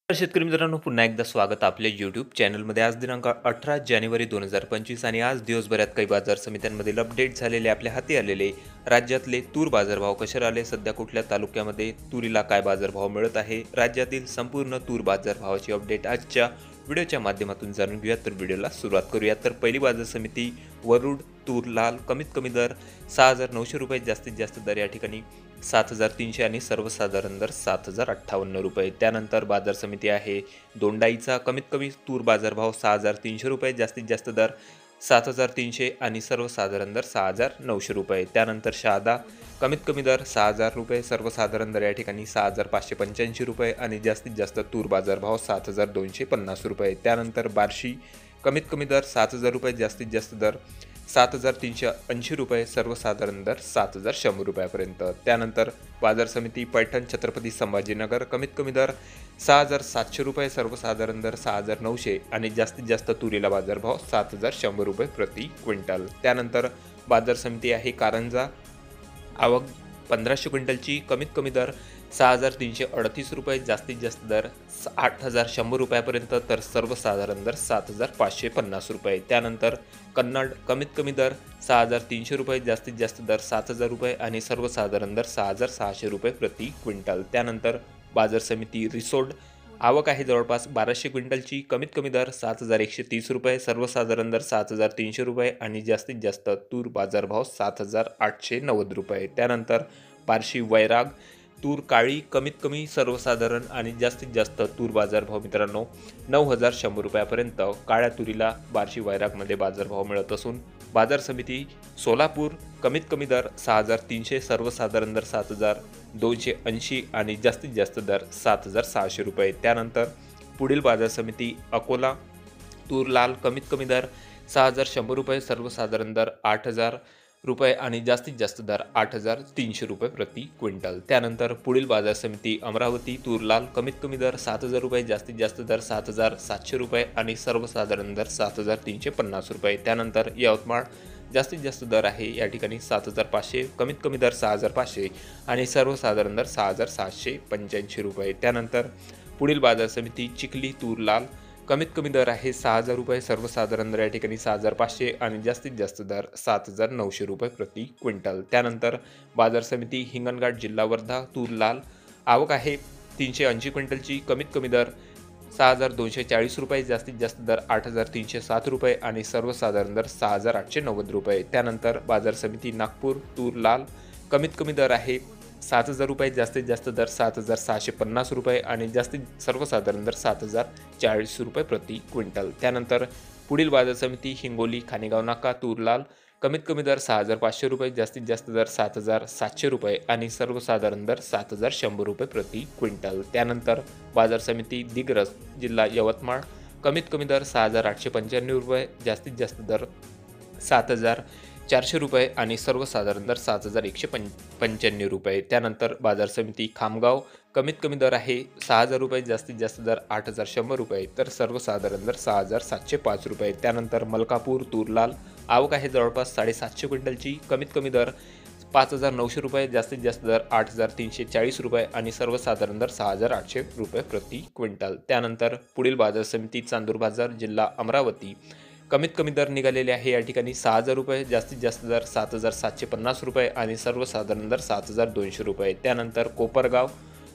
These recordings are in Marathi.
तर शेतकरी मित्रांनो पुन्हा एकदा स्वागत आपल्या यूट्यूब चॅनलमध्ये. आज दिनांक 18 जानेवारी 2025 आणि आज दिवसभरात काही बाजार समित्यांमधील अपडेट झालेले आपल्या हाती आलेले राज्यातले तूर बाजारभाव कसे राहिले, सध्या कुठल्या तालुक्यामध्ये तुरीला काय बाजारभाव मिळत आहे, राज्यातील संपूर्ण तूर बाजारभावाची अपडेट आजच्या व्हिडिओच्या माध्यमातून जाणून घेऊया. तर व्हिडिओला सुरुवात करूया. तर पहिली बाजार समिती वरुड तूर लाल, कमीत कमी दर 6,900 रुपये, जास्तीत जास्त दर या ठिकाणी 7,300 आणि सर्वसाधारण दर 7,058 रुपये. त्यानंतर बाजार समिती आहे दोंडाईचा, कमीत कमी तूर बाजारभाव 6,300 रुपये, जास्तीत जास्त दर 7,300 आणि सर्वसाधारण दर 6,900 रुपये. त्यानंतर शहादा, कमीत कमी दर 6,000 रुपये, सर्वसाधारण दर या ठिकाणी 6,585 रुपये आणि जास्तीत जास्त तूर बाजारभाव 7,250 रुपये. त्यानंतर बार्शी, कमीत कमी दर 7,000 रुपये, जास्तीत जास्त दर 7,380 रुपये, सर्वसाधारण दर 7,100 रुपयापर्यंत. त्यानंतर बाजार समिती पैठण छत्रपती संभाजीनगर, कमीत कमी दर 6,700 रुपये, सर्वसाधारण दर 6,900 आणि जास्तीत जास्त तुरीला बाजारभाव 7,100 रुपये प्रति क्विंटल. त्यानंतर बाजार समिती आहे कारंजा, आवक 1,500 क्विंटलची, कमीत कमी दर 6,338 रुपये, जास्तीत जास्त दर 8,100 रुपयापर्यंत, तर सर्वसाधारण दर 7,550 रुपये. त्यानंतर कन्नड, कमीत कमी दर 6,300 रुपये, जास्तीत जास्त दर 7,000 रुपये आणि सर्वसाधारण दर 6,600 रुपये प्रति क्विंटल. त्यानंतर बाजार समिती रिसोड, आवक आहे जवळपास 1,200 क्विंटलची, कमीत कमी दर 7,130 रुपये, सर्वसाधारण दर 7,300 रुपये आणि जास्तीत जास्त तूर बाजारभाव 7,890 रुपये. त्यानंतर बार्शी वैराग तूर काळी, कमीत कमी सर्वसाधारण आणि जास्तीत जास्त तूर बाजारभाव मित्रांनो 9,100 रुपयापर्यंत काळ्या तुरीला बार्शी वैरागमध्ये बाजारभाव मिळत असून बाजार समिती सोलापूर, कमीत कमी दर 6,300, सर्वसाधारण दर 7,280 आणि जास्तीत जास्त दर 7,600 रुपये. त्यानंतर पुढील बाजार समिती अकोला तूर लाल, कमीत कमी दर 6,100 रुपये, सर्वसाधारण दर 8,000 रुपये आणि जास्तीत जास्त दर 8,300 रुपये प्रति क्विंटल. त्यानंतर पुढील बाजार समिती अमरावती तूर लाल, कमीत कमी दर 7,000 रुपये, जास्तीत जास्त दर 7,700 रुपये आणि सर्वसाधारण दर 7,350 रुपये. त्यानंतर यवतमाळ, जास्तीत जास्त दर आहे या ठिकाणी 7,500, कमीत कमी दर 6,500 आणि सर्वसाधारण दर 6,785 रुपये. त्यानंतर पुढील बाजार समिती चिखली तूर लाल, कमीत कमी दर आहे 6,000 रुपये, सर्वसाधारण दर या ठिकाणी 6,500 आणि जास्तीत जास्त दर 7,900 रुपये प्रति क्विंटल. त्यानंतर बाजार समिती हिंगणघाट जिल्हा वर्धा तूर लाल, आवक आहे 380 क्विंटलची, कमीत कमी दर 6,240 रुपये, जास्तीत जास्त दर 8,307 रुपये आणि सर्वसाधारण दर 6,890 रुपये. त्यानंतर बाजार समिती नागपूर तूर लाल, कमीत कमी दर आहे 7,000 रुपये, जास्तीत जास्त दर 7,750 रुपये आणि जास्तीत सर्वसाधारण दर 7,040 रुपये प्रति क्विंटल. त्यानंतर पुढील बाजार समिती हिंगोली खानेगाव नाका तूर लाल, कमीत कमी दर 6,500 रुपये, जास्तीत जास्त दर 7,700 रुपये आणि सर्वसाधारण दर 7,100 रुपये प्रति क्विंटल. त्यानंतर बाजार समिती दिग्रस जिल्हा यवतमाळ, कमीत कमी दर 6,895 रुपये, जास्तीत जास्त दर 7,400 रुपये आणि सर्वसाधारण दर 7,195 रुपये. त्यानंतर बाजार समिती खामगाव, कमीत कमी दर आहे 6,000 रुपये, जास्तीत जास्त दर 8,100 रुपये, तर सर्वसाधारण दर 6,705 रुपये. त्यानंतर मलकापूर तूर लाल, आवक आहे जवळपास 750 क्विंटलची, कमीत कमी दर 5,900 रुपये, जास्तीत जास्त दर 8,340 रुपये आणि सर्वसाधारण दर 6,800 रुपये प्रति क्विंटल. त्यानंतर पुढील बाजार समिती चांदूर बाजार जिल्हा अमरावती, कमीत कमी दर निघालेले आहे या ठिकाणी 6,000 रुपये, जास्तीत जास्त दर 7,750 रुपये आणि सर्वसाधारण दर 7,200 रुपये. त्यानंतर कोपरगाव,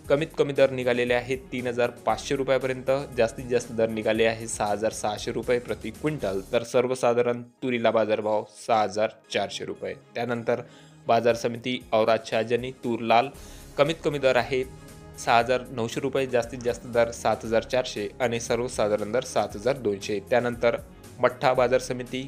कमीत कमी दर निघालेले आहेत 3,500 रुपयापर्यंत, जास्तीत जास्त दर निघाले आहे 6,600 रुपये प्रति क्विंटल, तर सर्वसाधारण तुरीला बाजारभाव 6,400 रुपये. त्यानंतर बाजार समिती औराद शहाजनी तूर लाल, कमीत कमी दर आहे 6,900 रुपये, जास्तीत जास्त दर 7,400 आणि सर्वसाधारण दर 7,200. त्यानंतर मठ्ठा बाजार समिती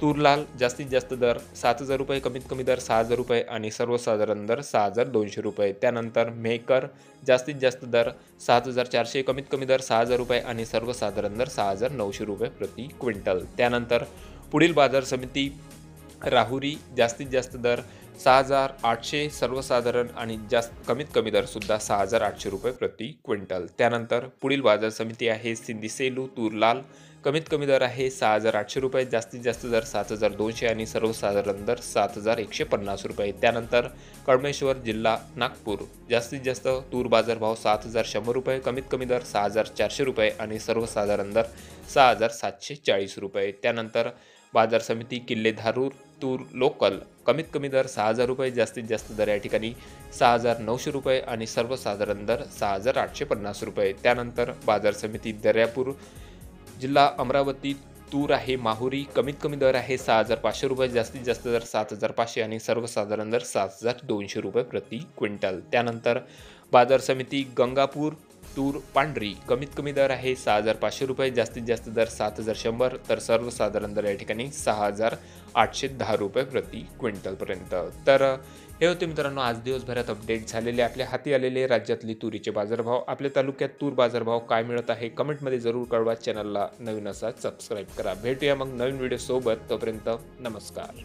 तूर लाल, जास्तीत जास्त दर 7,000 रुपये, कमीत कमी दर 6,000 रुपये आणि सर्वसाधारण दर 6,200 रुपये. त्यानंतर मेहकर, जास्तीत जास्त दर 7,400, कमीत कमी दर 6,000 रुपये आणि सर्वसाधारण दर 6,900 रुपये प्रति क्विंटल. त्यानंतर पुढील बाजार समिती राहुरी, जास्तीत जास्त दर 6,800, सर्वसाधारण आणि कमीत कमी दरसुद्धा 6,800 रुपये प्रति क्विंटल. त्यानंतर पुढील बाजार समिती आहे सिंधी सेलू तूर लाल, कमीत कमी दर आहे 6,800 रुपये, जास्तीत जास्त दर 7,200 आणि सर्वसाधारण दर 7,150 रुपये. त्यानंतर कळमेश्वर जिल्हा नागपूर, जास्तीत जास्त तूर बाजारभाव 7,100 रुपये, कमीत कमी दर 6,400 रुपये आणि सर्वसाधारण दर 6,740 रुपये. त्यानंतर बाजार समिती किल्ले धारूर तूर लोकल, कमीत कमी दर 6,000 रुपये, जास्तीत जास्त दर या ठिकाणी 6,900 रुपये आणि सर्वसाधारण दर 6,850 रुपये. त्यानंतर बाजार समिती दर्यापूर जिल्हा अमरावती तूर आहे माहुरी, कमीत कमी दर आहे 6,500 रुपये, जास्तीत जास्त दर 7,500 आणि सर्वसाधारण दर 7,200 रुपये प्रति क्विंटल. त्यानंतर बाजार समिती गंगापूर तूर पांढरी, कमीत कमी दर आहे 6,500 रुपये, जास्तीत जास्त दर 7,100 तर सर्वसाधारण दर या ठिकाणी 6,810 रुपये प्रति क्विंटलपर्यंत. तर हे होते मित्रांनो आज दिवसभरात अपडेट झालेले आपल्या हाती आलेले राज्यातली तुरीचे बाजारभाव. आपल्या तालुक्यात तूर बाजारभाव काय मिळत आहे कमेंटमध्ये जरूर कळवा. चॅनलला नवीन असा सबस्क्राईब करा. भेटूया मग नवीन व्हिडिओ सोबत. तोपर्यंत नमस्कार.